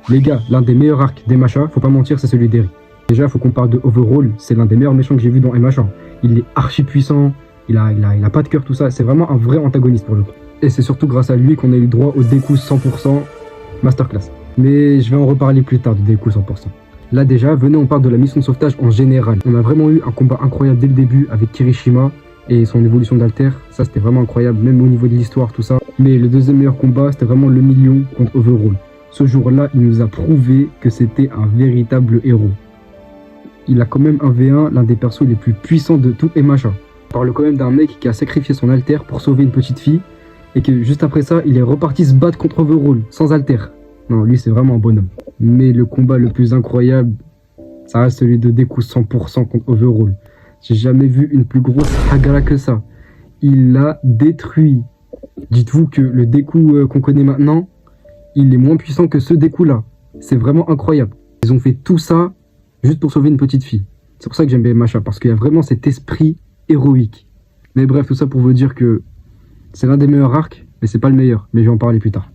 Les gars, l'un des meilleurs arcs des Masha, faut pas mentir, c'est celui d'Eri. Déjà, faut qu'on parle de Overhaul, c'est l'un des meilleurs méchants que j'ai vu dans MH1. Il est archi puissant, il a pas de cœur, tout ça. C'est vraiment un vrai antagoniste pour le coup. Et c'est surtout grâce à lui qu'on a eu le droit au Deku 100% Masterclass. Mais je vais en reparler plus tard du Deku 100%. Là déjà, venez on parle de la mission de sauvetage en général. On a vraiment eu un combat incroyable dès le début avec Kirishima et son évolution d'alter. Ça c'était vraiment incroyable, même au niveau de l'histoire, tout ça. Mais le deuxième meilleur combat, c'était vraiment le million contre Overhaul. Ce jour-là, il nous a prouvé que c'était un véritable héros. Il a quand même un V1, l'un des persos les plus puissants de tout MH1. On parle quand même d'un mec qui a sacrifié son alter pour sauver une petite fille et que juste après ça, il est reparti se battre contre Overhaul, sans alter. Non, lui c'est vraiment un bonhomme. Mais le combat le plus incroyable, ça reste celui de Deku 100% contre Overhaul. J'ai jamais vu une plus grosse Hagara que ça. Il l'a détruit. Dites-vous que le Deku qu'on connaît maintenant, il est moins puissant que ce Deku-là. C'est vraiment incroyable. Ils ont fait tout ça juste pour sauver une petite fille. C'est pour ça que j'aime bien Masha, parce qu'il y a vraiment cet esprit héroïque. Mais bref, tout ça pour vous dire que c'est l'un des meilleurs arcs, mais c'est pas le meilleur. Mais je vais en parler plus tard.